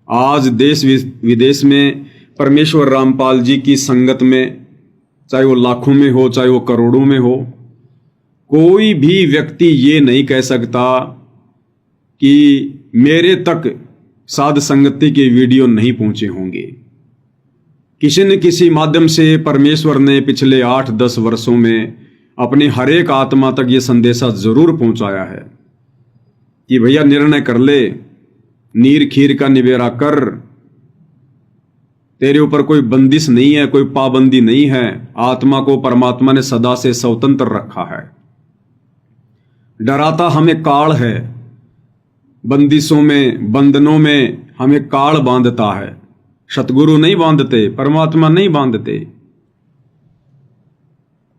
आज देश विदेश में परमेश्वर रामपाल जी की संगत में, चाहे वो लाखों में हो चाहे वो करोड़ों में हो, कोई भी व्यक्ति ये नहीं कह सकता कि मेरे तक साध संगति के वीडियो नहीं पहुंचे होंगे। किसी न किसी माध्यम से परमेश्वर ने पिछले 8-10 वर्षों में अपनी हर एक आत्मा तक ये संदेशा जरूर पहुंचाया है कि भैया निर्णय कर ले, नीर खीर का निबेरा कर, तेरे ऊपर कोई बंदिश नहीं है, कोई पाबंदी नहीं है। आत्मा को परमात्मा ने सदा से स्वतंत्र रखा है। डराता हमें काल है, बंदिशों में बंधनों में हमें काल बांधता है। सतगुरु नहीं बांधते, परमात्मा नहीं बांधते।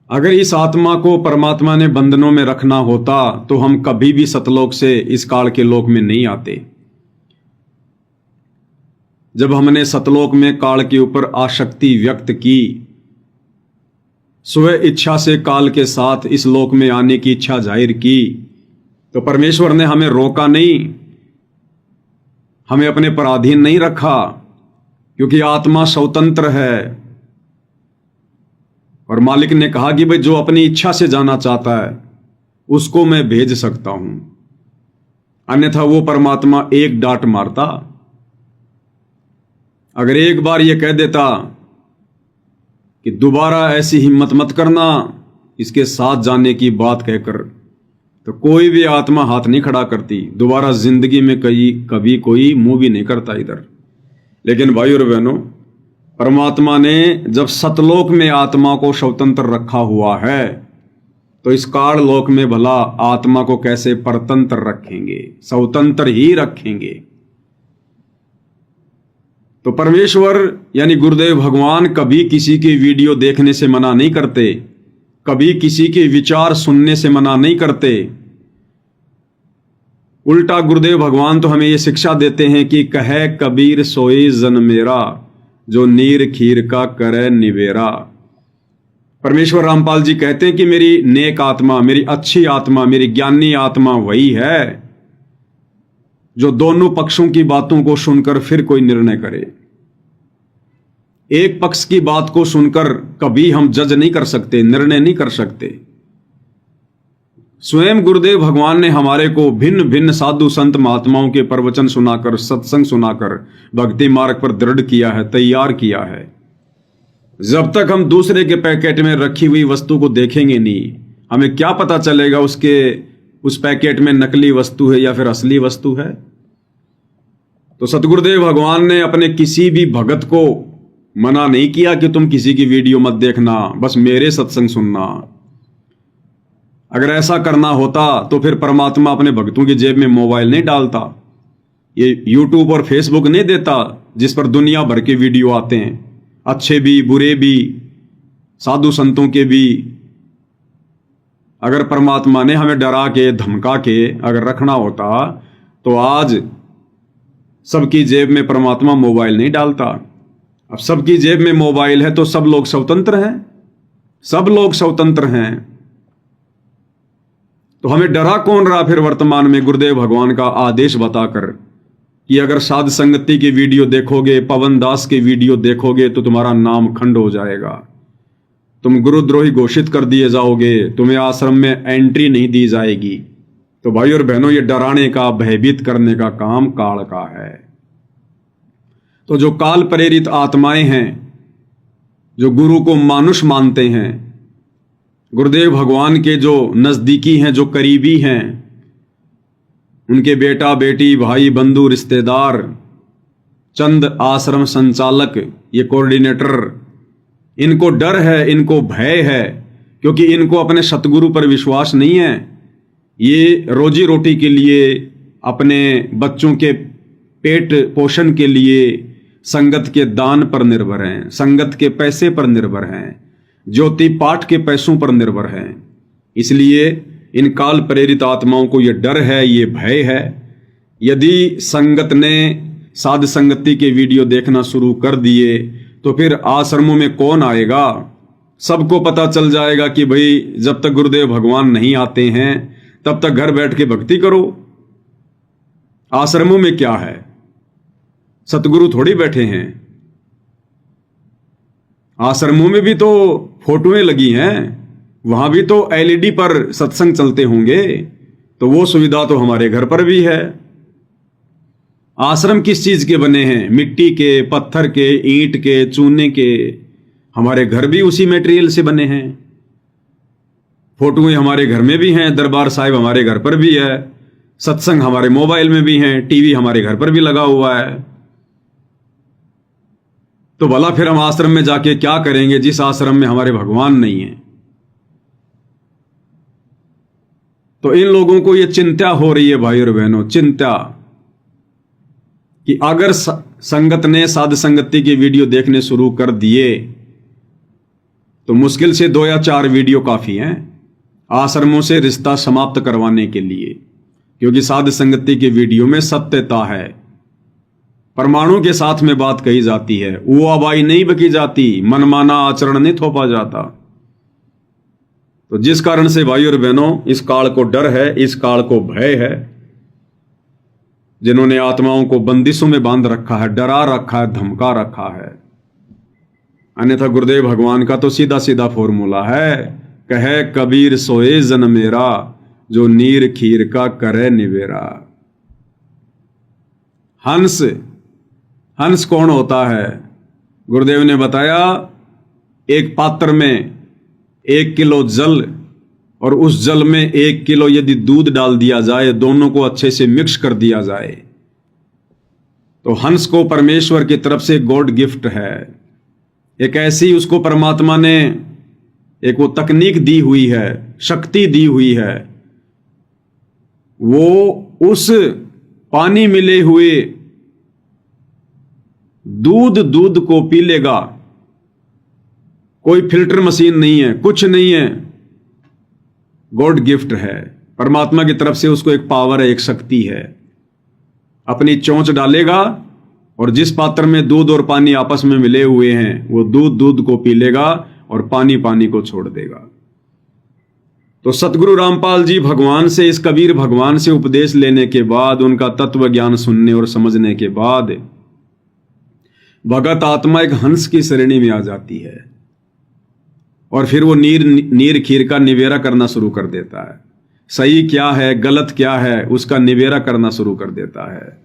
अगर इस आत्मा को परमात्मा ने बंधनों में रखना होता तो हम कभी भी सतलोक से इस काल के लोक में नहीं आते। जब हमने सतलोक में काल के ऊपर आसक्ति व्यक्त की, स्व इच्छा से काल के साथ इस लोक में आने की इच्छा जाहिर की, तो परमेश्वर ने हमें रोका नहीं, हमें अपने पराधीन नहीं रखा, क्योंकि आत्मा स्वतंत्र है। और मालिक ने कहा कि भाई जो अपनी इच्छा से जाना चाहता है उसको मैं भेज सकता हूं, अन्यथा वो परमात्मा एक डांट मारता। अगर एक बार ये कह देता कि दोबारा ऐसी हिम्मत मत करना इसके साथ जाने की बात कहकर, तो कोई भी आत्मा हाथ नहीं खड़ा करती, दोबारा जिंदगी में कभी कोई मुंह भी नहीं करता इधर। लेकिन भाई और बहनों, परमात्मा ने जब सतलोक में आत्मा को स्वतंत्र रखा हुआ है, तो इस काल लोक में भला आत्मा को कैसे परतंत्र रखेंगे, स्वतंत्र ही रखेंगे। तो परमेश्वर यानी गुरुदेव भगवान कभी किसी की वीडियो देखने से मना नहीं करते, कभी किसी के विचार सुनने से मना नहीं करते। उल्टा गुरुदेव भगवान तो हमें ये शिक्षा देते हैं कि कहे कबीर सोई जन मेरा, जो नीर खीर का करे निबेरा। परमेश्वर रामपाल जी कहते हैं कि मेरी नेक आत्मा, मेरी अच्छी आत्मा, मेरी ज्ञानी आत्मा वही है जो दोनों पक्षों की बातों को सुनकर फिर कोई निर्णय करे। एक पक्ष की बात को सुनकर कभी हम जज नहीं कर सकते, निर्णय नहीं कर सकते। स्वयं गुरुदेव भगवान ने हमारे को भिन्न भिन्न साधु संत महात्माओं के प्रवचन सुनाकर, सत्संग सुनाकर भक्ति मार्ग पर दृढ़ किया है, तैयार किया है। जब तक हम दूसरे के पैकेट में रखी हुई वस्तु को देखेंगे नहीं, हमें क्या पता चलेगा उस पैकेट में नकली वस्तु है या फिर असली वस्तु है। तो सतगुरुदेव भगवान ने अपने किसी भी भगत को मना नहीं किया कि तुम किसी की वीडियो मत देखना, बस मेरे सत्संग सुनना। अगर ऐसा करना होता तो फिर परमात्मा अपने भक्तों की जेब में मोबाइल नहीं डालता, ये यूट्यूब और फेसबुक नहीं देता जिस पर दुनिया भर के वीडियो आते हैं, अच्छे भी बुरे भी, साधु संतों के भी। अगर परमात्मा ने हमें डरा के धमका के अगर रखना होता तो आज सबकी जेब में परमात्मा मोबाइल नहीं डालता। अब सबकी जेब में मोबाइल है तो सब लोग स्वतंत्र हैं, सब लोग स्वतंत्र हैं। तो हमें डरा कौन रहा फिर वर्तमान में गुरुदेव भगवान का आदेश बताकर कि अगर साध संगति की वीडियो देखोगे, पवन दास की वीडियो देखोगे तो तुम्हारा नाम खंड हो जाएगा, तुम गुरुद्रोही घोषित कर दिए जाओगे, तुम्हें आश्रम में एंट्री नहीं दी जाएगी। तो भाई और बहनों, ये डराने का, भयभीत करने का काम काल का है। तो जो काल प्रेरित आत्माएं हैं, जो गुरु को मानुष मानते हैं, गुरुदेव भगवान के जो नजदीकी हैं, जो करीबी हैं, उनके बेटा बेटी, भाई बंधु, रिश्तेदार, चंद आश्रम संचालक, ये कोऑर्डिनेटर, इनको डर है, इनको भय है, क्योंकि इनको अपने सतगुरु पर विश्वास नहीं है। ये रोजी रोटी के लिए, अपने बच्चों के पेट पोषण के लिए संगत के दान पर निर्भर हैं, संगत के पैसे पर निर्भर हैं, ज्योति पाठ के पैसों पर निर्भर हैं। इसलिए इन काल प्रेरित आत्माओं को यह डर है, ये भय है। यदि संगत ने साध संगति के वीडियो देखना शुरू कर दिए तो फिर आश्रमों में कौन आएगा? सबको पता चल जाएगा कि भाई जब तक गुरुदेव भगवान नहीं आते हैं तब तक घर बैठ के भक्ति करो। आश्रमों में क्या है? सतगुरु थोड़ी बैठे हैं। आश्रमों में भी तो फोटोएं लगी हैं, वहां भी तो एलईडी पर सत्संग चलते होंगे, तो वो सुविधा तो हमारे घर पर भी है। आश्रम किस चीज के बने हैं? मिट्टी के, पत्थर के, ईंट के, चूने के। हमारे घर भी उसी मटेरियल से बने हैं। फोटोएं हमारे घर में भी हैं, दरबार साहिब हमारे घर पर भी है, सत्संग हमारे मोबाइल में भी हैं, टीवी हमारे घर पर भी लगा हुआ है। तो भला फिर हम आश्रम में जाके क्या करेंगे जिस आश्रम में हमारे भगवान नहीं है? तो इन लोगों को यह चिंता हो रही है भाई और बहनों, चिंता कि अगर संगत ने साध संगति की वीडियो देखने शुरू कर दिए तो मुश्किल से 2 या 4 वीडियो काफी हैं आश्रमों से रिश्ता समाप्त करवाने के लिए, क्योंकि साध संगति की वीडियो में सत्यता है, परमाणु के साथ में बात कही जाती है, वो आबाई नहीं बकी जाती, मनमाना आचरण नहीं थोपा जाता। तो जिस कारण से भाई और बहनों इस काल को डर है, इस काल को भय है, जिन्होंने आत्माओं को बंदिशों में बांध रखा है, डरा रखा है, धमका रखा है। अन्यथा गुरुदेव भगवान का तो सीधा सीधा फॉर्मूला है, कहे कबीर सोए जन मेरा, जो नीर खीर का करे निवेरा। हंस, हंस कौन होता है? गुरुदेव ने बताया, एक पात्र में 1 किलो जल और उस जल में 1 किलो यदि दूध डाल दिया जाए, दोनों को अच्छे से मिक्स कर दिया जाए, तो हंस को परमेश्वर की तरफ से गॉड गिफ्ट है। एक ऐसी उसको परमात्मा ने एक वो तकनीक दी हुई है, शक्ति दी हुई है, वो उस पानी मिले हुए दूध को पी लेगा। कोई फिल्टर मशीन नहीं है, कुछ नहीं है, गॉड गिफ्ट है, परमात्मा की तरफ से उसको एक पावर है, एक शक्ति है। अपनी चोंच डालेगा और जिस पात्र में दूध और पानी आपस में मिले हुए हैं, वो दूध को पी लेगा और पानी को छोड़ देगा। तो सतगुरु रामपाल जी भगवान से, इस कबीर भगवान से उपदेश लेने के बाद, उनका तत्व ज्ञान सुनने और समझने के बाद, भगत आत्मा एक हंस की श्रेणी में आ जाती है और फिर वो नीर खीर का निवेरा करना शुरू कर देता है। सही क्या है, गलत क्या है, उसका निवेरा करना शुरू कर देता है।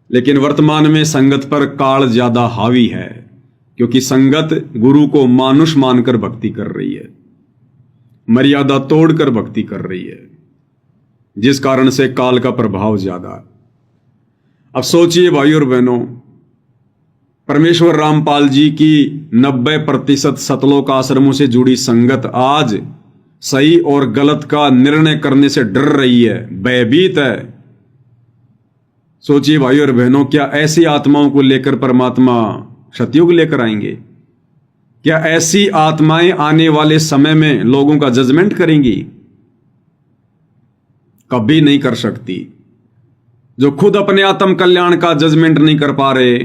लेकिन वर्तमान में संगत पर काल ज्यादा हावी है, क्योंकि संगत गुरु को मानुष मानकर भक्ति कर रही है, मर्यादा तोड़कर भक्ति कर रही है, जिस कारण से काल का प्रभाव ज्यादा। अब सोचिए भाई और बहनों, परमेश्वर रामपाल जी की 90% सतलोक आश्रमों से जुड़ी संगत आज सही और गलत का निर्णय करने से डर रही है, भयभीत है। सोचिए भाई और बहनों, क्या ऐसी आत्माओं को लेकर परमात्मा सतयुग लेकर आएंगे? क्या ऐसी आत्माएं आने वाले समय में लोगों का जजमेंट करेंगी? कभी नहीं कर सकती। जो खुद अपने आत्म कल्याण का जजमेंट नहीं कर पा रहे,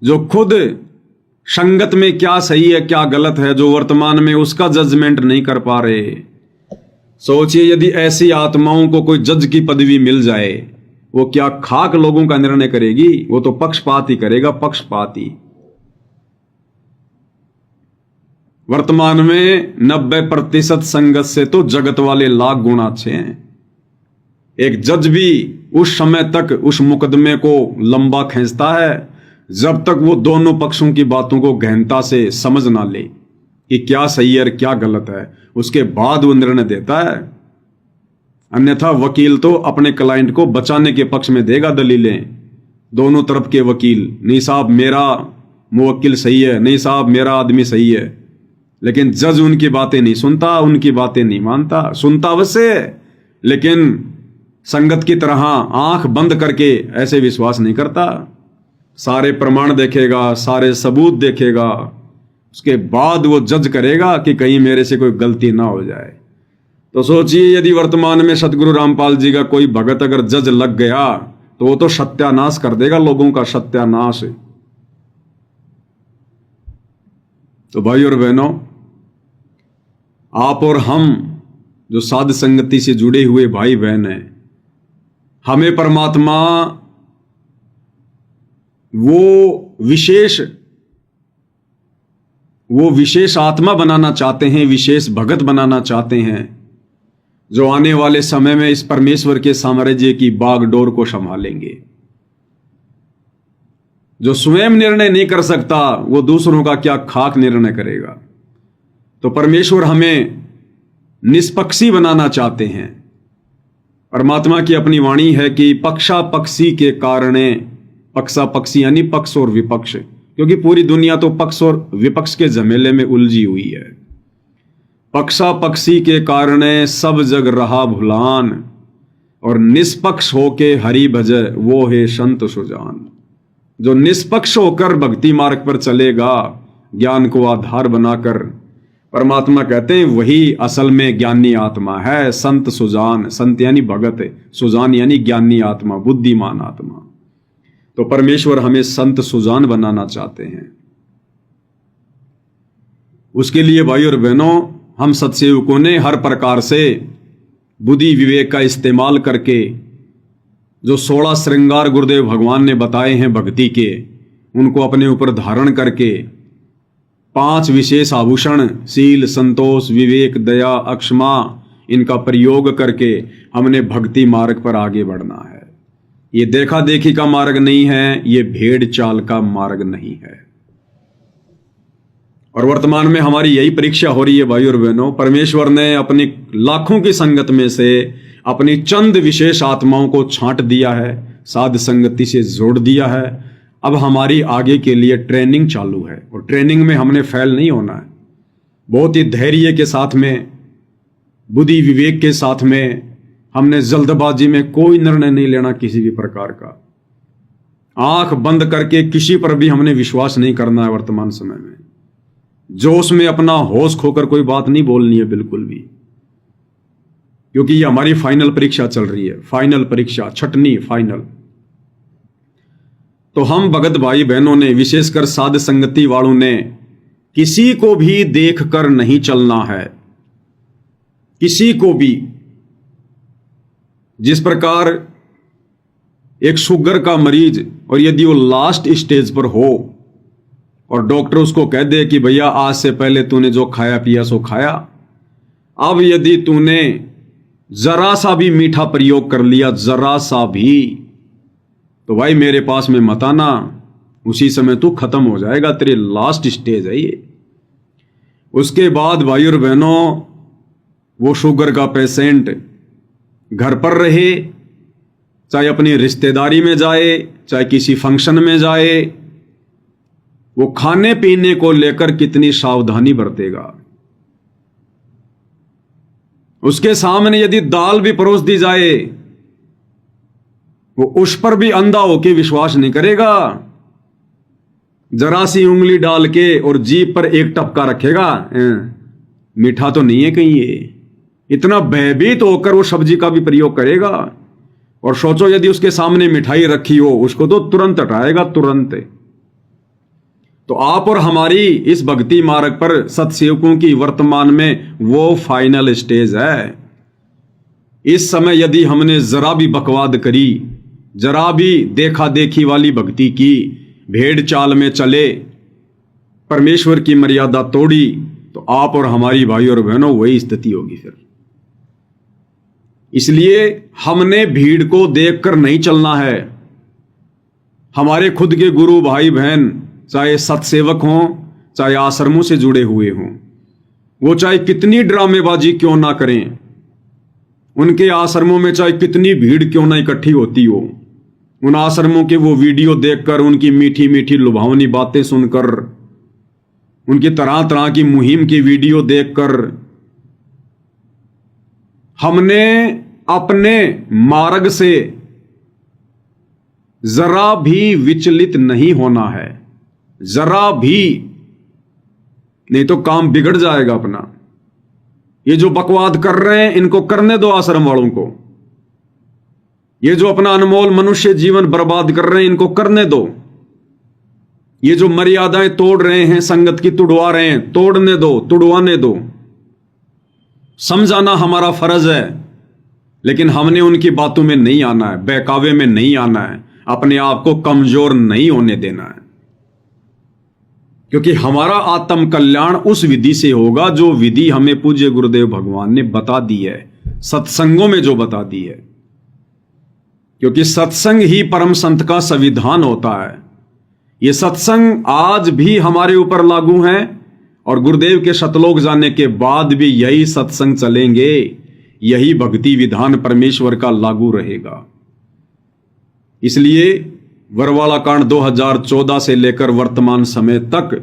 जो खुद संगत में क्या सही है क्या गलत है, जो वर्तमान में उसका जजमेंट नहीं कर पा रहे, सोचिए यदि ऐसी आत्माओं को कोई जज की पदवी मिल जाए, वो क्या खाक लोगों का निर्णय करेगी? वो तो पक्षपात ही करेगा, पक्षपात ही। वर्तमान में 90% संगत से तो जगत वाले लाख गुना अच्छे हैं। एक जज भी उस समय तक उस मुकदमे को लंबा खींचता है जब तक वो दोनों पक्षों की बातों को गहनता से समझ ना ले कि क्या सही है और क्या गलत है, उसके बाद वो निर्णय देता है। अन्यथा वकील तो अपने क्लाइंट को बचाने के पक्ष में देगा दलीलें, दोनों तरफ के वकील, नहीं साहब मेरा मुवक्किल सही है, नहीं साहब मेरा आदमी सही है। लेकिन जज उनकी बातें नहीं सुनता, उनकी बातें नहीं मानता, सुनता अवश्य लेकिन संगत की तरह आंख बंद करके ऐसे विश्वास नहीं करता। सारे प्रमाण देखेगा, सारे सबूत देखेगा, उसके बाद वो जज करेगा कि कहीं मेरे से कोई गलती ना हो जाए। तो सोचिए यदि वर्तमान में सतगुरु रामपाल जी का कोई भगत अगर जज लग गया तो वो तो सत्यानाश कर देगा, लोगों का सत्यानाश। तो भाई और बहनों, आप और हम जो साध संगति से जुड़े हुए भाई बहन हैं, हमें परमात्मा वो विशेष आत्मा बनाना चाहते हैं, विशेष भगत बनाना चाहते हैं, जो आने वाले समय में इस परमेश्वर के साम्राज्य की बागडोर को संभालेंगे। जो स्वयं निर्णय नहीं कर सकता वो दूसरों का क्या खाक निर्णय करेगा। तो परमेश्वर हमें निष्पक्षी बनाना चाहते हैं। परमात्मा की अपनी वाणी है कि पक्षा पक्षी के कारणे, पक्षा पक्षी यानी पक्ष और विपक्ष, क्योंकि पूरी दुनिया तो पक्ष और विपक्ष के झमेले में उलझी हुई है। पक्षा पक्षी के कारणे सब जग रहा भुलान, और निष्पक्ष होके हरि भजे वो है संत सुजान। जो निष्पक्ष होकर भक्ति मार्ग पर चलेगा, ज्ञान को आधार बनाकर, परमात्मा कहते हैं वही असल में ज्ञानी आत्मा है। संत सुजान, संत यानी भगत, सुजान यानी ज्ञानी आत्मा, बुद्धिमान आत्मा। तो परमेश्वर हमें संत सुजान बनाना चाहते हैं। उसके लिए भाई और बहनों, हम सत्सेवकों ने हर प्रकार से बुद्धि विवेक का इस्तेमाल करके जो 16 श्रृंगार गुरुदेव भगवान ने बताए हैं भक्ति के, उनको अपने ऊपर धारण करके 5 विशेष आभूषण शील, संतोष, विवेक, दया, अक्षमा, इनका प्रयोग करके हमने भक्ति मार्ग पर आगे बढ़ना है। ये देखा देखी का मार्ग नहीं है, ये भेड़ चाल का मार्ग नहीं है। और वर्तमान में हमारी यही परीक्षा हो रही है भाई और बहनों। परमेश्वर ने अपनी लाखों की संगत में से अपनी चंद विशेष आत्माओं को छांट दिया है, साध संगति से जोड़ दिया है। अब हमारी आगे के लिए ट्रेनिंग चालू है, और ट्रेनिंग में हमने फेल नहीं होना है। बहुत ही धैर्य के साथ में, बुद्धि विवेक के साथ में, हमने जल्दबाजी में कोई निर्णय नहीं लेना किसी भी प्रकार का। आंख बंद करके किसी पर भी हमने विश्वास नहीं करना है। वर्तमान समय में जोश में अपना होश खोकर कोई बात नहीं बोलनी है बिल्कुल भी, क्योंकि ये हमारी फाइनल परीक्षा चल रही है। फाइनल परीक्षा, छठनी फाइनल। तो हम भगत भाई बहनों ने, विशेषकर साध संगति वालों ने, किसी को भी देखकर नहीं चलना है। किसी को भी। जिस प्रकार एक शुगर का मरीज, और यदि वो लास्ट स्टेज पर हो और डॉक्टर उसको कह दे कि भैया आज से पहले तूने जो खाया पिया सो खाया, अब यदि तूने जरा सा भी मीठा प्रयोग कर लिया, जरा सा भी, तो भाई मेरे पास में मत आना, उसी समय तू खत्म हो जाएगा, तेरे लास्ट स्टेज है ये। उसके बाद भाई और बहनों, वो शुगर का पेशेंट घर पर रहे, चाहे अपनी रिश्तेदारी में जाए, चाहे किसी फंक्शन में जाए, वो खाने पीने को लेकर कितनी सावधानी बरतेगा। उसके सामने यदि दाल भी परोस दी जाए, वो उस पर भी अंधा होके विश्वास नहीं करेगा। जरा सी उंगली डाल के और जीभ पर एक टपका रखेगा, मीठा तो नहीं है कहीं ये। इतना भयभीत होकर वो सब्जी का भी प्रयोग करेगा। और सोचो यदि उसके सामने मिठाई रखी हो, उसको तो तुरंत हटाएगा, तुरंत। तो आप और हमारी इस भक्ति मार्ग पर सत्सेवकों की वर्तमान में वो फाइनल स्टेज है। इस समय यदि हमने जरा भी बकवाद करी, जरा भी देखा देखी वाली भक्ति की, भेड़ चाल में चले, परमेश्वर की मर्यादा तोड़ी, तो आप और हमारी भाई और बहनों वही स्थिति होगी फिर। इसलिए हमने भीड़ को देखकर नहीं चलना है। हमारे खुद के गुरु भाई बहन, चाहे सत्सेवक हों, चाहे आश्रमों से जुड़े हुए हों, वो चाहे कितनी ड्रामेबाजी क्यों ना करें, उनके आश्रमों में चाहे कितनी भीड़ क्यों ना इकट्ठी होती हो, उन आश्रमों के वो वीडियो देखकर, उनकी मीठी मीठी लुभावनी बातें सुनकर, उनकी तरह तरह की मुहिम की वीडियो देखकर, हमने अपने मार्ग से जरा भी विचलित नहीं होना है। जरा भी, नहीं तो काम बिगड़ जाएगा अपना। ये जो बकवाद कर रहे हैं, इनको करने दो आश्रम वालों को। ये जो अपना अनमोल मनुष्य जीवन बर्बाद कर रहे हैं, इनको करने दो। ये जो मर्यादाएं तोड़ रहे हैं, संगत की तुड़वा रहे हैं, तोड़ने दो, तुड़वाने दो। समझाना हमारा फर्ज है, लेकिन हमने उनकी बातों में नहीं आना है, बहकावे में नहीं आना है, अपने आप को कमजोर नहीं होने देना है, क्योंकि हमारा आत्म कल्याण उस विधि से होगा जो विधि हमें पूज्य गुरुदेव भगवान ने बता दी है, सत्संगों में जो बता दी है। क्योंकि सत्संग ही परम संत का संविधान होता है। ये सत्संग आज भी हमारे ऊपर लागू हैं और गुरुदेव के शतलोक जाने के बाद भी यही सत्संग चलेंगे, यही भक्ति विधान परमेश्वर का लागू रहेगा। इसलिए वरवाला कांड 2014 से लेकर वर्तमान समय तक,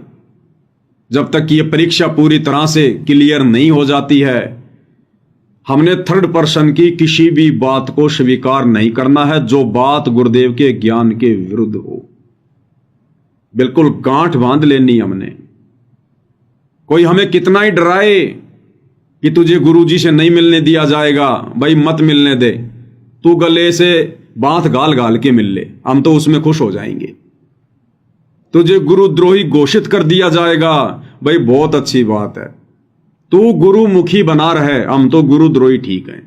जब तक ये परीक्षा पूरी तरह से क्लियर नहीं हो जाती है, हमने थर्ड पर्सन की किसी भी बात को स्वीकार नहीं करना है जो बात गुरुदेव के ज्ञान के विरुद्ध हो। बिल्कुल गांठ बांध लेनी हमने। कोई हमें कितना ही डराए कि तुझे गुरुजी से नहीं मिलने दिया जाएगा, भाई मत मिलने दे, तू गले से बांध गाल गाल के मिल ले, हम तो उसमें खुश हो जाएंगे। तुझे गुरुद्रोही घोषित कर दिया जाएगा, भाई बहुत अच्छी बात है, तू गुरुमुखी बना रहे, हम तो गुरुद्रोही ठीक हैं।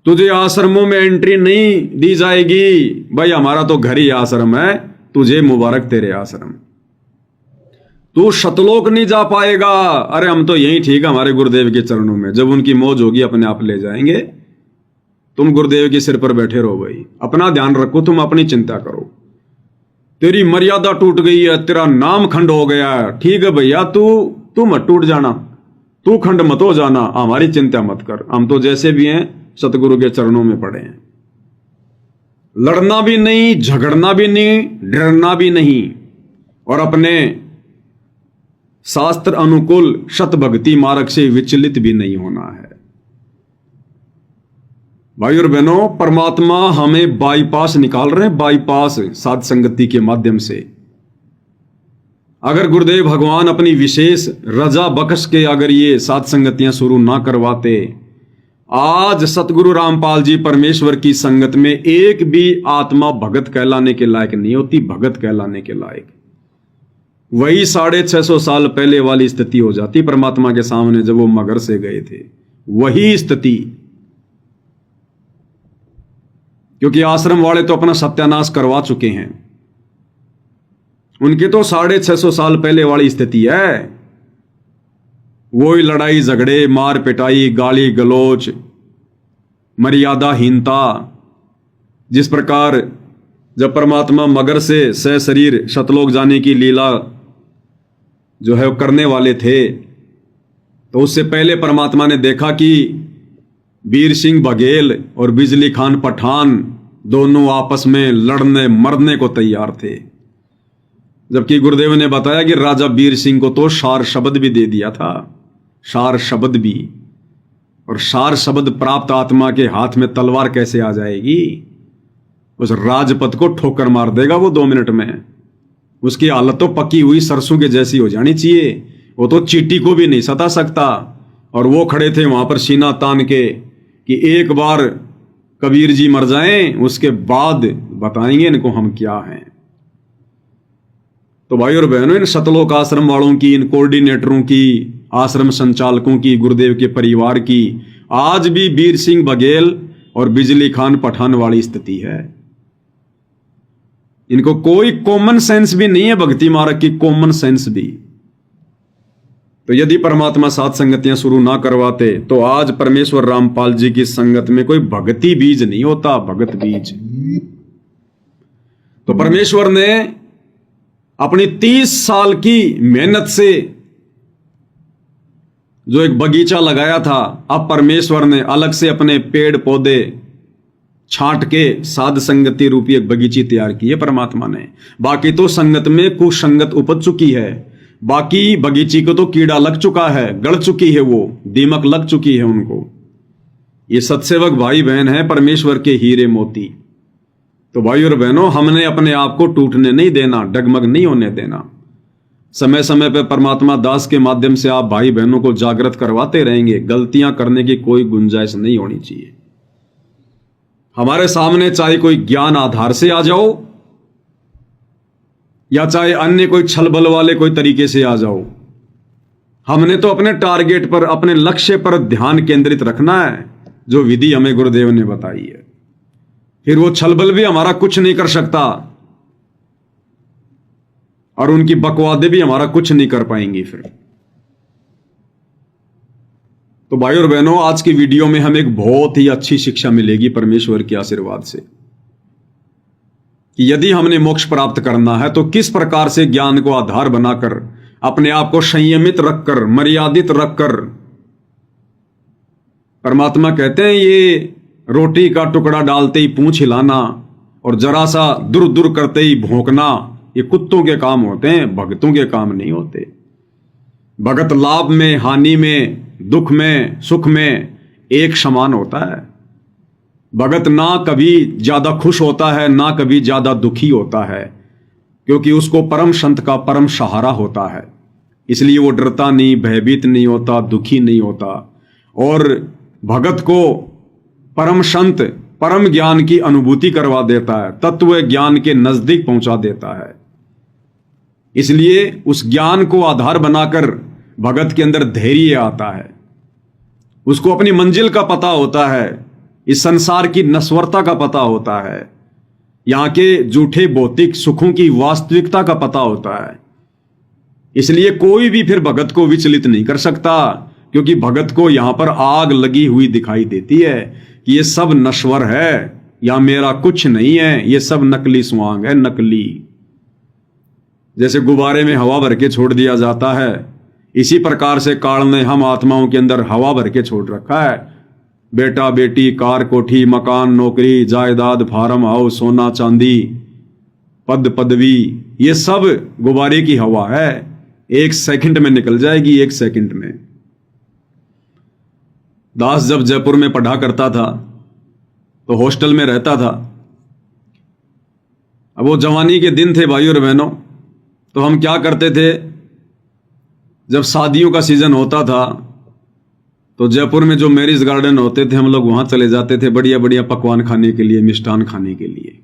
तुझे आश्रमों में एंट्री नहीं दी जाएगी, भाई हमारा तो घर ही आश्रम है, तुझे मुबारक तेरे आश्रम। तू शतलोक नहीं जा पाएगा, अरे हम तो यही ठीक है हमारे गुरुदेव के चरणों में, जब उनकी मौज होगी अपने आप ले जाएंगे। तुम गुरुदेव के सिर पर बैठे रहो भाई, अपना ध्यान रखो, तुम अपनी चिंता करो। तेरी मर्यादा टूट गई है, तेरा नाम खंड हो गया है, ठीक है भैया, तू मत टूट जाना, तू खंड मत हो जाना, हमारी चिंता मत कर, हम तो जैसे भी हैं सतगुरु के चरणों में पड़े हैं। लड़ना भी नहीं, झगड़ना भी नहीं, डरना भी नहीं, और अपने शास्त्र अनुकूल शत भक्ति मार्ग से विचलित भी नहीं होना है। भाई और बहनों, परमात्मा हमें बाईपास निकाल रहे हैं, बाईपास साध संगति के माध्यम से। अगर गुरुदेव भगवान अपनी विशेष रजा बख्श के अगर ये साध संगतियां शुरू ना करवाते, आज सतगुरु रामपाल जी परमेश्वर की संगत में एक भी आत्मा भगत कहलाने के लायक नहीं होती, भगत कहलाने के लायक। वही 650 साल पहले वाली स्थिति हो जाती परमात्मा के सामने जब वो मगर से गए थे, वही स्थिति। क्योंकि आश्रम वाले तो अपना सत्यानाश करवा चुके हैं, उनकी तो 650 साल पहले वाली स्थिति है। वही लड़ाई झगड़े, मार पिटाई, गाली गलोच, मर्यादाहीनता। जिस प्रकार जब परमात्मा मगर से सशरीर शतलोक जाने की लीला जो है वो करने वाले थे, तो उससे पहले परमात्मा ने देखा कि वीर सिंह बघेल और बिजली खान पठान दोनों आपस में लड़ने मरने को तैयार थे। जबकि गुरुदेव ने बताया कि राजा वीर सिंह को तो शार शब्द भी दे दिया था, शार शब्द भी। और शार शब्द प्राप्त आत्मा के हाथ में तलवार कैसे आ जाएगी? उस राजपथ को ठोकर मार देगा वो 2 मिनट में। उसकी हालत तो पकी हुई सरसों के जैसी हो जानी चाहिए, वो तो चींटी को भी नहीं सता सकता। और वो खड़े थे वहां पर सीना तान के कि एक बार कबीर जी मर जाएं, उसके बाद बताएंगे इनको हम क्या हैं। तो भाई और बहनों, इन शतलोक आश्रम वालों की, इन कोऑर्डिनेटरों की, आश्रम संचालकों की, गुरुदेव के परिवार की आज भी वीर सिंह बघेल और बिजली खान पठान वाली स्थिति है। इनको कोई कॉमन सेंस भी नहीं है, भक्ति मार्ग की कॉमन सेंस भी। तो यदि परमात्मा साथ संगतियां शुरू ना करवाते तो आज परमेश्वर रामपाल जी की संगत में कोई भक्ति बीज नहीं होता, भगत बीज। तो परमेश्वर ने अपनी 30 साल की मेहनत से जो एक बगीचा लगाया था, अब परमेश्वर ने अलग से अपने पेड़ पौधे छांट के साध संगति रूपी एक बगीची तैयार की है परमात्मा ने। बाकी तो संगत में कुसंगत उपज चुकी है, बाकी बगीची को तो कीड़ा लग चुका है, गड़ चुकी है, वो दीमक लग चुकी है उनको। ये सत्सेवक भाई बहन है परमेश्वर के हीरे मोती। तो भाई और बहनों, हमने अपने आप को टूटने नहीं देना, डगमग नहीं होने देना। समय समय पर परमात्मा दास के माध्यम से आप भाई बहनों को जागृत करवाते रहेंगे। गलतियां करने की कोई गुंजाइश नहीं होनी चाहिए। हमारे सामने चाहे कोई ज्ञान आधार से आ जाओ या चाहे अन्य कोई छल बल वाले कोई तरीके से आ जाओ, हमने तो अपने टारगेट पर, अपने लक्ष्य पर ध्यान केंद्रित रखना है, जो विधि हमें गुरुदेव ने बताई है। फिर वो छलबल भी हमारा कुछ नहीं कर सकता और उनकी बकवादे भी हमारा कुछ नहीं कर पाएंगी फिर। तो भाई और बहनों, आज की वीडियो में हमें एक बहुत ही अच्छी शिक्षा मिलेगी परमेश्वर के आशीर्वाद से कि यदि हमने मोक्ष प्राप्त करना है तो किस प्रकार से ज्ञान को आधार बनाकर अपने आप को संयमित रखकर, मर्यादित रखकर, परमात्मा कहते हैं ये रोटी का टुकड़ा डालते ही पूंछ हिलाना और जरा सा दूर दूर करते ही भौंकना, ये कुत्तों के काम होते हैं, भगतों के काम नहीं होते। भगत लाभ में, हानि में, दुख में, सुख में एक समान होता है। भगत ना कभी ज्यादा खुश होता है, ना कभी ज्यादा दुखी होता है, क्योंकि उसको परम संत का परम सहारा होता है। इसलिए वो डरता नहीं, भयभीत नहीं होता, दुखी नहीं होता। और भगत को परम संत परम ज्ञान की अनुभूति करवा देता है, तत्व ज्ञान के नजदीक पहुंचा देता है। इसलिए उस ज्ञान को आधार बनाकर भगत के अंदर धैर्य आता है, उसको अपनी मंजिल का पता होता है, इस संसार की नश्वरता का पता होता है, यहां के झूठे भौतिक सुखों की वास्तविकता का पता होता है। इसलिए कोई भी फिर भगत को विचलित नहीं कर सकता, क्योंकि भगत को यहां पर आग लगी हुई दिखाई देती है कि ये सब नश्वर है, या मेरा कुछ नहीं है, ये सब नकली स्वांग है, नकली। जैसे गुब्बारे में हवा भर के छोड़ दिया जाता है, इसी प्रकार से काल ने हम आत्माओं के अंदर हवा भर के छोड़ रखा है। बेटा बेटी, कार कोठी, मकान, नौकरी, जायदाद, फार्म हाउस, सोना चांदी, पद पदवी, ये सब गुब्बारे की हवा है, एक सेकंड में निकल जाएगी, एक सेकंड में। दास जब जयपुर में पढ़ा करता था तो हॉस्टल में रहता था। अब वो जवानी के दिन थे भाइयों और बहनों। तो हम क्या करते थे, जब शादियों का सीजन होता था तो जयपुर में जो मैरिज गार्डन होते थे, हम लोग वहां चले जाते थे बढ़िया बढ़िया पकवान खाने के लिए, मिष्ठान खाने के लिए।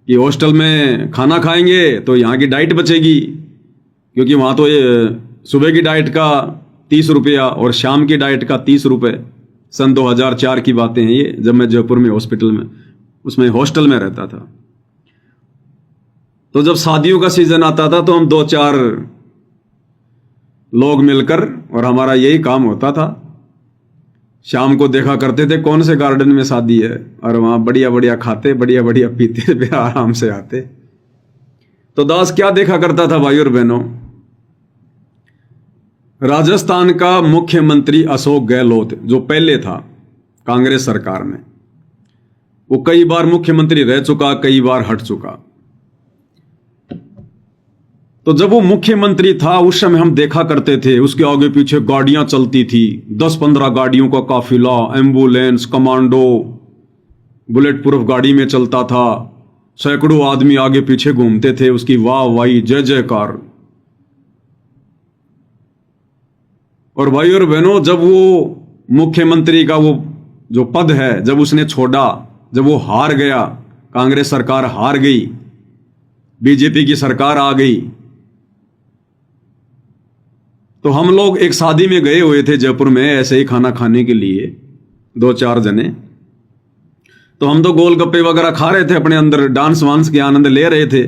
कि हॉस्टल में खाना खाएंगे तो यहाँ की डाइट बचेगी, क्योंकि वहां तो ये सुबह की डाइट का 30 रुपया और शाम की डाइट का 30 रुपये। सन 2004 की बातें हैं ये, जब मैं जयपुर में हॉस्पिटल में उसमें हॉस्टल में रहता था। तो जब शादियों का सीजन आता था तो हम 2-4 लोग मिलकर, और हमारा यही काम होता था, शाम को देखा करते थे कौन से गार्डन में शादी है, और वहां बढ़िया बढ़िया खाते, बढ़िया बढ़िया पीते, फिर आराम से आते। तो दास क्या देखा करता था भाई और बहनों, राजस्थान का मुख्यमंत्री अशोक गहलोत जो पहले था कांग्रेस सरकार में, वो कई बार मुख्यमंत्री रह चुका, कई बार हट चुका। तो जब वो मुख्यमंत्री था उस समय हम देखा करते थे उसके आगे पीछे गाड़ियां चलती थी, 10-15 गाड़ियों का काफिला, एम्बुलेंस, कमांडो, बुलेट प्रूफ गाड़ी में चलता था। सैकड़ों आदमी आगे पीछे घूमते थे, उसकी वाह वाही, जय जयकार। और भाई और बहनों, जब वो मुख्यमंत्री का वो जो पद है जब उसने छोड़ा, जब वो हार गया, कांग्रेस सरकार हार गई, बीजेपी की सरकार आ गई, तो हम लोग एक शादी में गए हुए थे जयपुर में ऐसे ही खाना खाने के लिए, 2-4 जने। तो हम तो गोलगप्पे वगैरह खा रहे थे, अपने अंदर डांस वांस के आनंद ले रहे थे।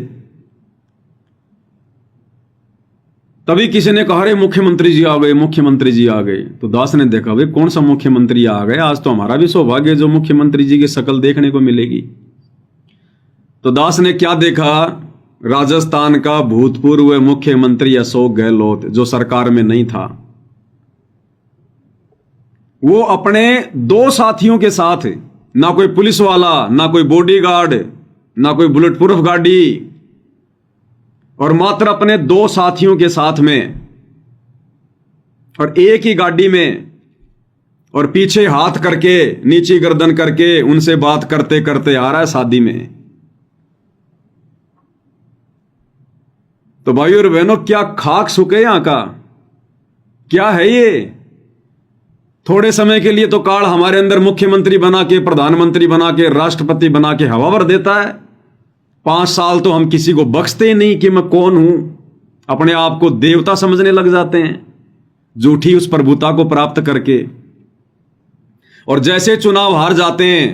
तभी किसी ने कहा, अरे मुख्यमंत्री जी आ गए, मुख्यमंत्री जी आ गए। तो दास ने देखा, भाई कौन सा मुख्यमंत्री आ गए, आज तो हमारा भी सौभाग्य जो मुख्यमंत्री जी की शक्ल देखने को मिलेगी। तो दास ने क्या देखा, राजस्थान का भूतपूर्व मुख्यमंत्री अशोक गहलोत जो सरकार में नहीं था, वो अपने 2 साथियों के साथ, ना कोई पुलिस वाला, ना कोई बॉडीगार्ड, ना कोई बुलेट प्रूफ गाड़ी, और मात्र अपने 2 साथियों के साथ में और एक ही गाड़ी में, और पीछे हाथ करके, नीची गर्दन करके उनसे बात करते करते आ रहा है शादी में। तो भाई और बहनों, क्या खाक सुखे यहां का, क्या है ये। थोड़े समय के लिए तो काल हमारे अंदर मुख्यमंत्री बना के, प्रधानमंत्री बना के, राष्ट्रपति बना के हवा भर देता है। 5 साल तो हम किसी को बख्शते ही नहीं कि मैं कौन हूं, अपने आप को देवता समझने लग जाते हैं, झूठी उस प्रभुता को प्राप्त करके। और जैसे चुनाव हार जाते हैं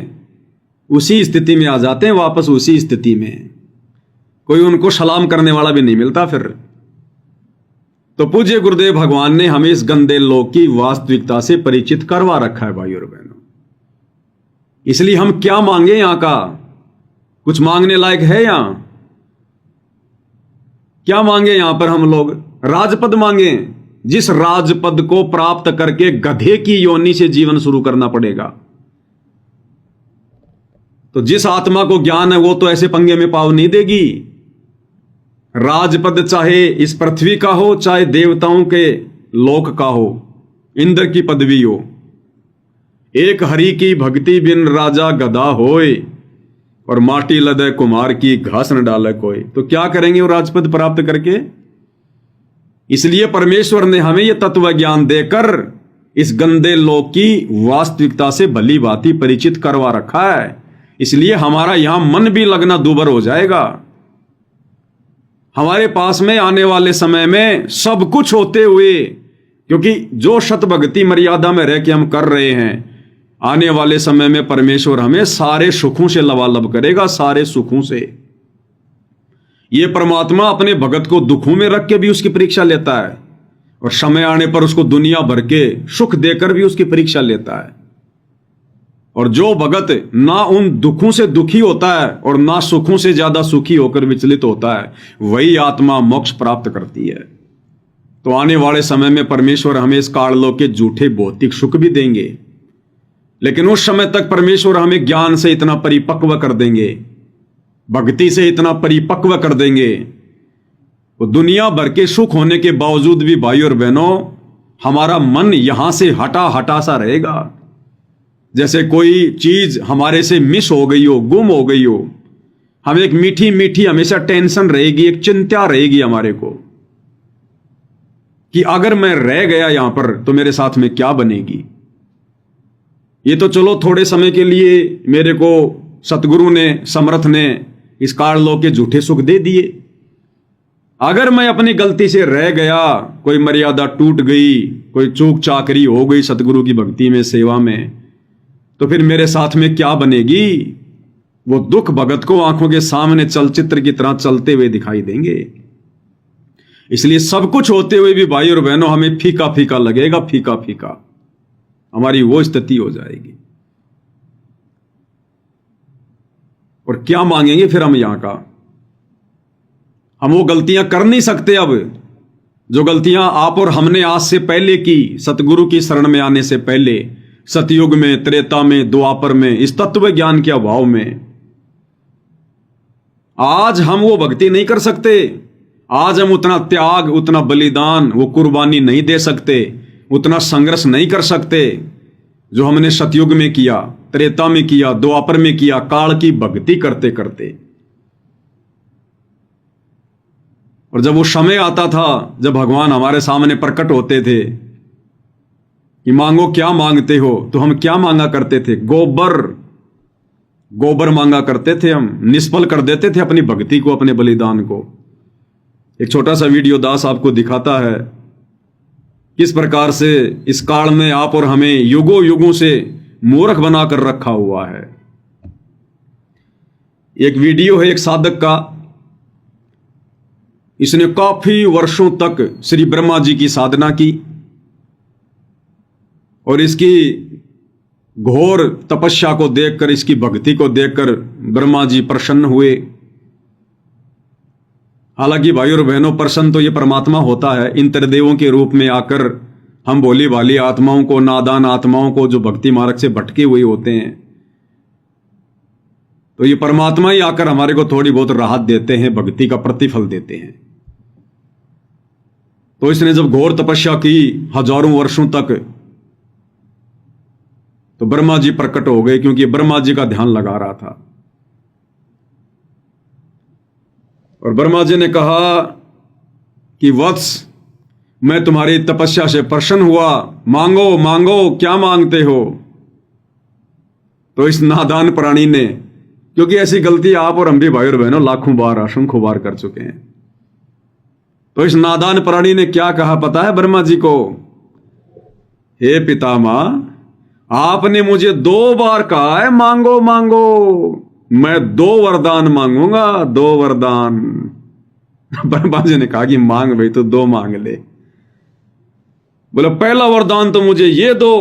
उसी स्थिति में आ जाते हैं वापस, उसी स्थिति में। कोई उनको सलाम करने वाला भी नहीं मिलता फिर। तो पूज्य गुरुदेव भगवान ने हमें इस गंदे लोक की वास्तविकता से परिचित करवा रखा है भाई और बहनों। इसलिए हम क्या मांगे यहां का? कुछ मांगने लायक है यहां? क्या मांगे यहां पर हम लोग? राजपद मांगे, जिस राजपद को प्राप्त करके गधे की योनि से जीवन शुरू करना पड़ेगा। तो जिस आत्मा को ज्ञान है वो तो ऐसे पंगे में पाव नहीं देगी। राजपद चाहे इस पृथ्वी का हो, चाहे देवताओं के लोक का हो, इंद्र की पदवी हो। एक हरि की भक्ति बिन राजा गधा होए, और माटी लदे कुमार की घास न डाले कोई। तो क्या करेंगे वो राजपद प्राप्त करके? इसलिए परमेश्वर ने हमें यह तत्व ज्ञान देकर इस गंदे लोक की वास्तविकता से भली भांति परिचित करवा रखा है। इसलिए हमारा यहां मन भी लगना दूभर हो जाएगा। हमारे पास में आने वाले समय में सब कुछ होते हुए, क्योंकि जो शत भक्ति मर्यादा में रह के हम कर रहे हैं, आने वाले समय में परमेश्वर हमें सारे सुखों से लबालब करेगा, सारे सुखों से। ये परमात्मा अपने भगत को दुखों में रख के भी उसकी परीक्षा लेता है, और समय आने पर उसको दुनिया भर के सुख देकर भी उसकी परीक्षा लेता है। और जो भगत ना उन दुखों से दुखी होता है और ना सुखों से ज्यादा सुखी होकर विचलित होता है, वही आत्मा मोक्ष प्राप्त करती है। तो आने वाले समय में परमेश्वर हमें इस काललोक के झूठे भौतिक सुख भी देंगे, लेकिन उस समय तक परमेश्वर हमें ज्ञान से इतना परिपक्व कर देंगे, भक्ति से इतना परिपक्व कर देंगे, वो दुनिया भर के सुख होने के बावजूद भी भाई और बहनों हमारा मन यहां से हटा हटा सा रहेगा। जैसे कोई चीज हमारे से मिस हो गई हो, गुम हो गई हो। हमें एक मीठी मीठी हमेशा टेंशन रहेगी, एक चिंता रहेगी हमारे को कि अगर मैं रह गया यहां पर तो मेरे साथ में क्या बनेगी। ये तो चलो थोड़े समय के लिए मेरे को सतगुरु ने, समर्थ ने इस काललोक के झूठे सुख दे दिए। अगर मैं अपनी गलती से रह गया, कोई मर्यादा टूट गई, कोई चूक चाकरी हो गई सतगुरु की भक्ति में, सेवा में, तो फिर मेरे साथ में क्या बनेगी? वो दुख भगत को आंखों के सामने चलचित्र की तरह चलते हुए दिखाई देंगे। इसलिए सब कुछ होते हुए भी भाई और बहनों हमें फीका फीका लगेगा, फीका फीका हमारी वो स्थिति हो जाएगी। और क्या मांगेंगे फिर हम यहां का? हम वो गलतियां कर नहीं सकते अब, जो गलतियां आप और हमने आज से पहले की, सतगुरु की शरण में आने से पहले, सतयुग में, त्रेता में, द्वापर में, इस तत्व ज्ञान के अभाव में। आज हम वो भक्ति नहीं कर सकते। आज हम उतना त्याग, उतना बलिदान, वो कुर्बानी नहीं दे सकते, उतना संघर्ष नहीं कर सकते जो हमने सतयुग में किया, त्रेता में किया, द्वापर में किया, काल की भक्ति करते करते। और जब वो समय आता था, जब भगवान हमारे सामने प्रकट होते थे कि मांगो क्या मांगते हो, तो हम क्या मांगा करते थे? गोबर, गोबर मांगा करते थे। हम निष्फल कर देते थे अपनी भक्ति को, अपने बलिदान को। एक छोटा सा वीडियो दास आपको दिखाता है किस प्रकार से इस काल में आप और हमें युगों युगों से मूर्ख बनाकर रखा हुआ है। एक वीडियो है एक साधक का। इसने काफी वर्षों तक श्री ब्रह्मा जी की साधना की और इसकी घोर तपस्या को देखकर, इसकी भक्ति को देखकर ब्रह्मा जी प्रसन्न हुए। हालांकि भाई और बहनों, प्रसन्न तो ये परमात्मा होता है, इंद्रदेवों के रूप में आकर हम भोली भाली आत्माओं को, नादान आत्माओं को जो भक्ति मार्ग से भटके हुए होते हैं, तो ये परमात्मा ही आकर हमारे को थोड़ी बहुत राहत देते हैं, भक्ति का प्रतिफल देते हैं। तो इसने जब घोर तपस्या की हजारों वर्षों तक, तो ब्रह्मा जी प्रकट हो गए, क्योंकि ब्रह्मा जी का ध्यान लगा रहा था। और ब्रह्मा जी ने कहा कि वत्स, मैं तुम्हारी तपस्या से प्रसन्न हुआ, मांगो मांगो, क्या मांगते हो? तो इस नादान प्राणी ने, क्योंकि ऐसी गलती आप और हम भी भाई और बहनों लाखों बार, असंख्यों बार कर चुके हैं, तो इस नादान प्राणी ने क्या कहा पता है ब्रह्मा जी को? हे पितामह, आपने मुझे 2 बार कहा है मांगो मांगो, मैं 2 वरदान मांगूंगा, 2 वरदान। ब्रह्मा जी ने कहा कि मांग भाई, तो 2 मांग ले। बोले पहला वरदान तो मुझे ये दो,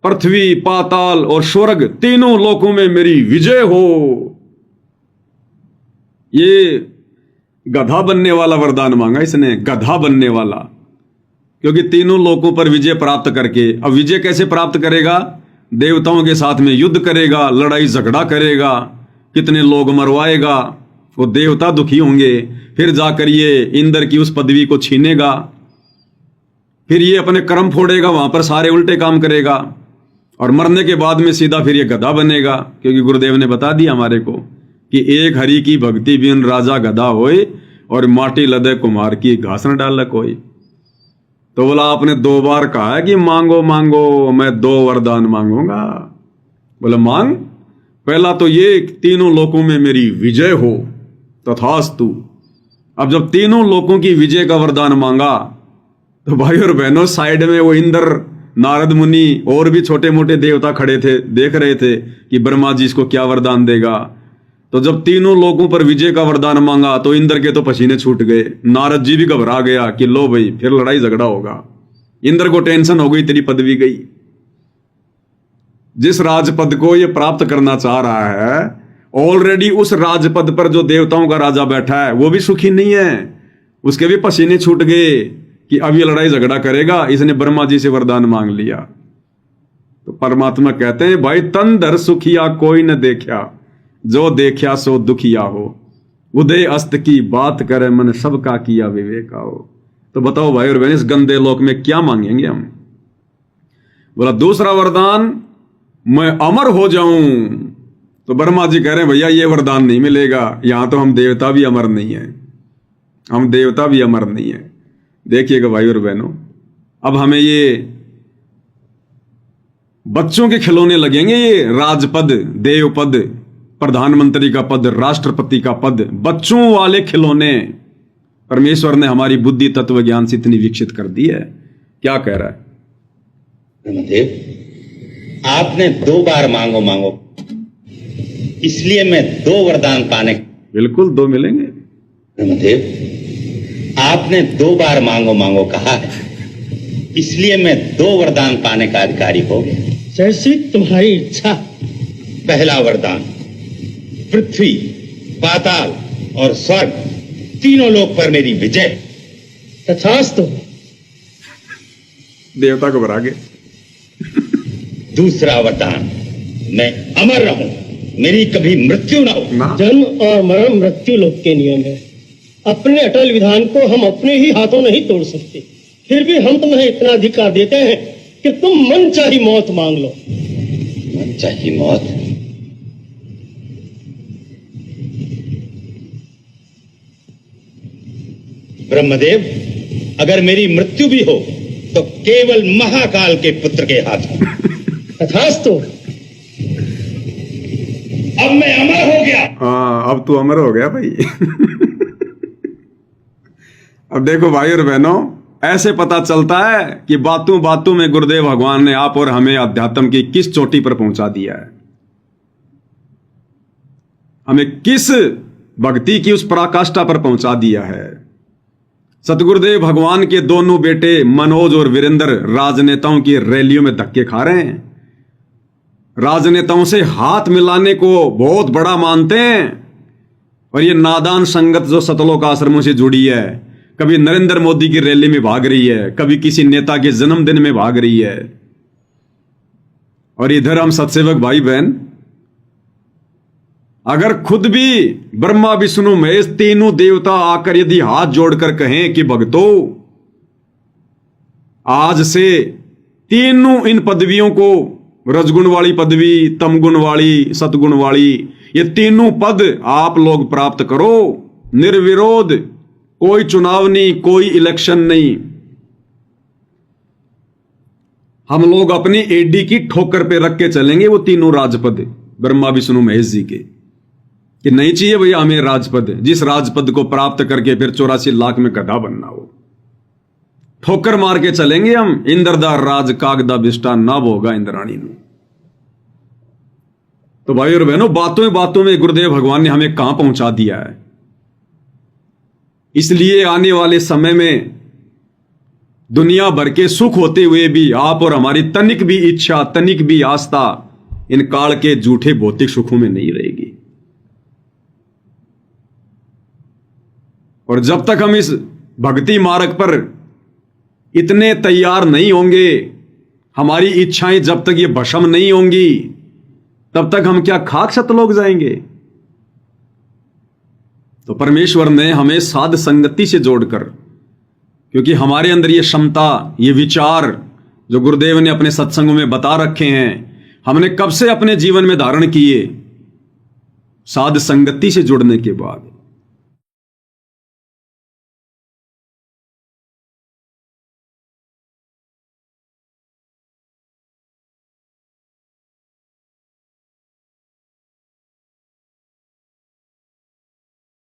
पृथ्वी पाताल और स्वर्ग तीनों लोकों में मेरी विजय हो। ये गधा बनने वाला वरदान मांगा इसने, गधा बनने वाला, क्योंकि तीनों लोकों पर विजय प्राप्त करके। अब विजय कैसे प्राप्त करेगा? देवताओं के साथ में युद्ध करेगा, लड़ाई झगड़ा करेगा, कितने लोग मरवाएगा, वो देवता दुखी होंगे, फिर जाकर ये इंद्र की उस पदवी को छीनेगा, फिर ये अपने कर्म फोड़ेगा, वहां पर सारे उल्टे काम करेगा, और मरने के बाद में सीधा फिर ये गधा बनेगा। क्योंकि गुरुदेव ने बता दिया हमारे को कि एक हरि की भक्ति बिन राजा गधा होए, और माटी लदे कुम्हार की घास न डाल कोई। तो बोला आपने 2 बार कहा है कि मांगो मांगो, मैं 2 वरदान मांगूंगा। बोला मांग। पहला तो ये तीनों लोकों में मेरी विजय हो, तथास्तु। अब जब तीनों लोकों की विजय का वरदान मांगा, तो भाई और बहनों साइड में वो इंद्र, नारद मुनि और भी छोटे मोटे देवता खड़े थे, देख रहे थे कि ब्रह्मा जी इसको क्या वरदान देगा। तो जब तीनों लोगों पर विजय का वरदान मांगा तो इंद्र के तो पसीने छूट गए, नारद जी भी घबरा गया कि लो भाई फिर लड़ाई झगड़ा होगा। इंद्र को टेंशन हो गई, तेरी पदवी गई। जिस राजपद को ये प्राप्त करना चाह रहा है, ऑलरेडी उस राजपद पर जो देवताओं का राजा बैठा है वो भी सुखी नहीं है, उसके भी पसीने छूट गए कि अब ये लड़ाई झगड़ा करेगा। इसने ब्रह्मा जी से वरदान मांग लिया। तो परमात्मा कहते हैं भाई तन धर सुखिया कोई न देखा, जो देखा सो दुखिया हो। उदय अस्त की बात करे मन सबका किया विवेका हो। तो बताओ भाई और बहन, इस गंदे लोक में क्या मांगेंगे हम? बोला दूसरा वरदान, मैं अमर हो जाऊं। तो ब्रह्मा जी कह रहे हैं भैया ये वरदान नहीं मिलेगा, यहां तो हम देवता भी अमर नहीं है, हम देवता भी अमर नहीं है। देखिएगा भाई और बहनों, अब हमें ये बच्चों के खिलौने लगेंगे, ये राजपद, देवपद, प्रधानमंत्री का पद, राष्ट्रपति का पद, बच्चों वाले खिलौने। परमेश्वर ने हमारी बुद्धि तत्व ज्ञान से इतनी विकसित कर दी है। क्या कह रहा है? ब्रह्मदेव, आपने 2 बार मांगो मांगो, इसलिए मैं 2 वरदान पाने। बिल्कुल 2 मिलेंगे। ब्रह्मदेव, आपने 2 बार मांगो मांगो कहा है, इसलिए मैं 2 वरदान पाने का अधिकारी हो गया। जैसी तुम्हारी इच्छा। पहला वरदान, पृथ्वी पाताल और स्वर्ग तीनों लोक पर मेरी विजय। तथास्तु। देवता को भरा गए। दूसरा वरदान, मैं अमर रहूं, मेरी कभी मृत्यु ना हो। जन्म और मरण मृत्यु लोक के नियम है। अपने अटल विधान को हम अपने ही हाथों नहीं तोड़ सकते, फिर भी हम तुम्हें इतना अधिकार देते हैं कि तुम मन चाही मौत मांग लो। मन चाही मौत? ब्रह्मदेव, अगर मेरी मृत्यु भी हो तो केवल महाकाल के पुत्र के हाथों। तथास्तु। अब मैं अमर हो गया। हाँ, अब तू अमर हो गया भाई। अब देखो भाई और बहनों, ऐसे पता चलता है कि बातों बातों में गुरुदेव भगवान ने आप और हमें अध्यात्म की किस चोटी पर पहुंचा दिया है, हमें किस भक्ति की उस पराकाष्ठा पर पहुंचा दिया है। सतगुरुदेव भगवान के दोनों बेटे मनोज और वीरेंद्र राजनेताओं की रैलियों में धक्के खा रहे हैं, राजनेताओं से हाथ मिलाने को बहुत बड़ा मानते हैं। और ये नादान संगत जो सतलोक आश्रमों से जुड़ी है, कभी नरेंद्र मोदी की रैली में भाग रही है, कभी किसी नेता के जन्मदिन में भाग रही है। और इधर हम सत्सेवक भाई बहन, अगर खुद भी ब्रह्मा विष्णु महेश तीनों देवता आकर यदि हाथ जोड़कर कहें कि भक्तों, आज से तीनों इन पदवियों को, रजगुण वाली पदवी, तमगुण वाली, सतगुण वाली, ये तीनों पद आप लोग प्राप्त करो निर्विरोध, कोई चुनाव नहीं, कोई इलेक्शन नहीं। हम लोग अपनी एडी की ठोकर पे रख के चलेंगे वो तीनों राजपद ब्रह्मा विष्णु महेश जी के, कि नहीं चाहिए भैया हमें राजपद, जिस राजपद को प्राप्त करके फिर 84 लाख में गधा बनना हो। ठोकर मार के चलेंगे हम। इंद्रदा राज कागदा बिष्टा ना भोगा इंद्राणी नु। तो भाई और बहनों, बातों बातों में गुरुदेव भगवान ने हमें कहां पहुंचा दिया है। इसलिए आने वाले समय में दुनिया भर के सुख होते हुए भी आप और हमारी तनिक भी इच्छा, तनिक भी आस्था इन काल के झूठे भौतिक सुखों में नहीं रहेगी। और जब तक हम इस भक्ति मार्ग पर इतने तैयार नहीं होंगे, हमारी इच्छाएं जब तक ये भस्म नहीं होंगी, तब तक हम क्या खाक सतलोक जाएंगे। तो परमेश्वर ने हमें साध संगति से जोड़कर, क्योंकि हमारे अंदर ये क्षमता, ये विचार जो गुरुदेव ने अपने सत्संगों में बता रखे हैं, हमने कब से अपने जीवन में धारण किए, साध संगति से जुड़ने के बाद।